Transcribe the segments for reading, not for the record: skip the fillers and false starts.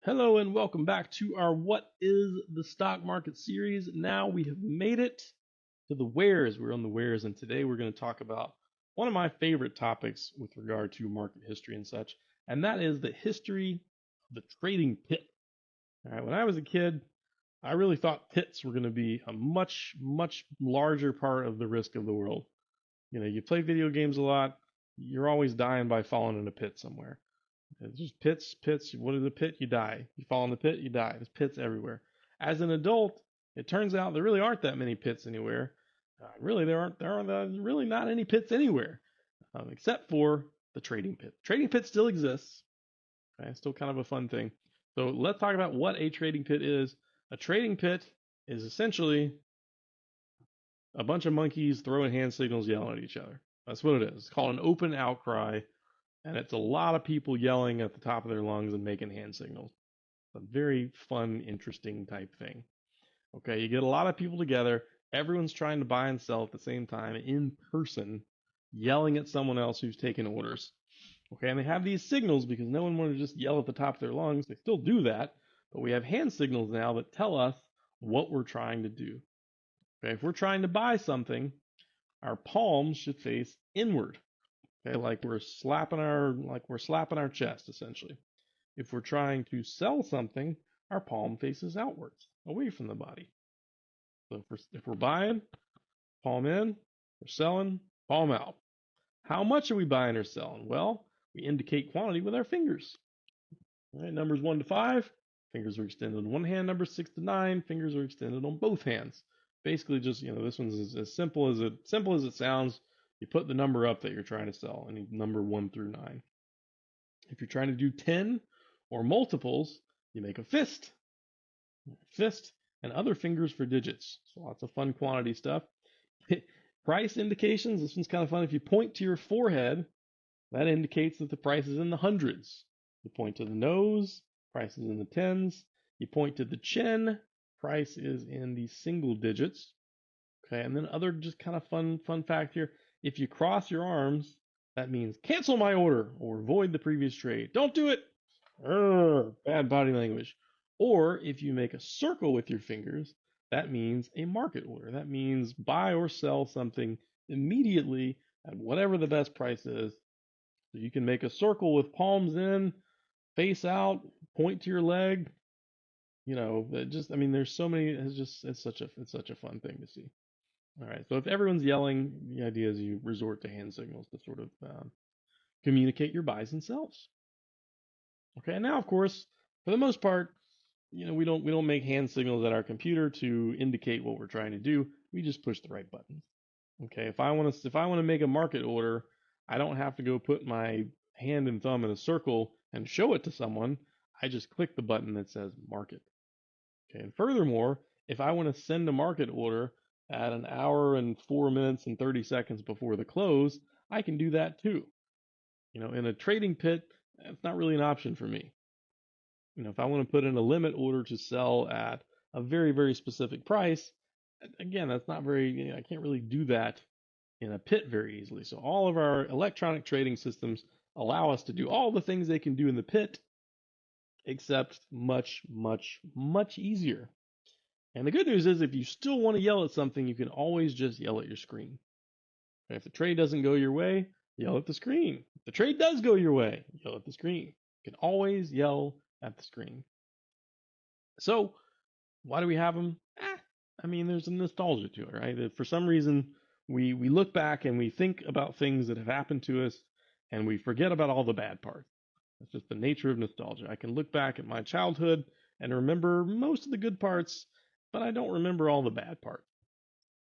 Hello and welcome back to our What is the Stock Market series. Now we have made it to the wheres. We're on the wheres, and today we're going to talk about one of my favorite topics with regard to market history and such, and that is the history of the trading pit. All right, when I was a kid, I really thought pits were going to be a much, much larger part of the risk of the world. You play video games a lot, you're always dying by falling in a pit somewhere. It's just pits. What is a pit? You die. You fall in the pit, you die. There's pits everywhere. As an adult, it turns out there really aren't that many pits anywhere. Really, there are really not any pits anywhere, except for the trading pit. Trading pit still exists. Okay, it's still kind of a fun thing. So let's talk about what a trading pit is. A trading pit is essentially a bunch of monkeys throwing hand signals, yelling at each other. That's what it is. It's called an open outcry. And it's a lot of people yelling at the top of their lungs and making hand signals. It's a very fun, interesting type thing. Okay, you get a lot of people together. Everyone's trying to buy and sell at the same time in person, yelling at someone else who's taking orders. Okay, and they have these signals because no one wanted to just yell at the top of their lungs. They still do that, but we have hand signals now that tell us what we're trying to do. Okay, if we're trying to buy something, our palms should face inward. Okay, like we're slapping our chest essentially. If we're trying to sell something, our palm faces outwards, away from the body. So if we're buying, palm in, we're selling, palm out. How much are we buying or selling? Well, we indicate quantity with our fingers. All right, numbers 1 to 5, fingers are extended on one hand. Numbers 6 to 9, fingers are extended on both hands. Basically, just this one's as simple as it sounds. You put the number up that you're trying to sell, any number 1 through 9. If you're trying to do 10 or multiples, you make a fist. Fist and other fingers for digits. So lots of fun quantity stuff. Price indications. This one's kind of fun. If you point to your forehead, that indicates that the price is in the hundreds. You point to the nose, price is in the tens. You point to the chin, price is in the single digits. Okay, and then other just kind of fun fact here. If you cross your arms, that means cancel my order or void the previous trade. Don't do it. Bad body language. Or if you make a circle with your fingers, that means a market order. That means buy or sell something immediately at whatever the best price is. So you can make a circle with palms in, face out, point to your leg. There's so many. It's such a fun thing to see. All right, so if everyone's yelling, the idea is you resort to hand signals to sort of communicate your buys and sells. Okay, and now of course, for the most part, we don't make hand signals at our computer to indicate what we're trying to do. We just push the right buttons. Okay, if I want to make a market order, I don't have to go put my hand and thumb in a circle and show it to someone. I just click the button that says market. Okay, and furthermore, if I want to send a market order at an hour and 4 minutes and 30 seconds before the close, I can do that too. In a trading pit, that's not really an option for me. If I want to put in a limit order to sell at a very, very specific price, again, that's not very, I can't really do that in a pit very easily. So all of our electronic trading systems allow us to do all the things they can do in the pit, except much, much, much easier. And the good news is if you still want to yell at something, you can always just yell at your screen. If the trade doesn't go your way, yell at the screen. If the trade does go your way, yell at the screen. You can always yell at the screen. So why do we have them? There's a nostalgia to it, right? For some reason, we look back and we think about things that have happened to us and we forget about all the bad parts. That's just the nature of nostalgia. I can look back at my childhood and remember most of the good parts, but I don't remember all the bad parts.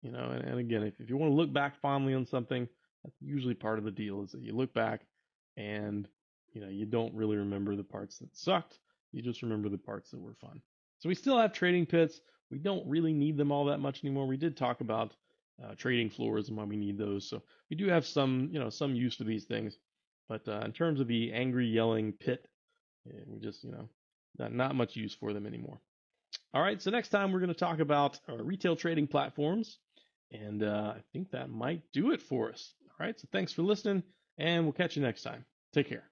And again, if you want to look back fondly on something, that's usually part of the deal is that you look back and, you don't really remember the parts that sucked. You just remember the parts that were fun. So we still have trading pits. We don't really need them all that much anymore. We did talk about trading floors and why we need those. So we do have some use for these things. But in terms of the angry yelling pit, we just, not much use for them anymore. All right, so next time we're going to talk about retail trading platforms. And I think that might do it for us. All right, so thanks for listening, and we'll catch you next time. Take care.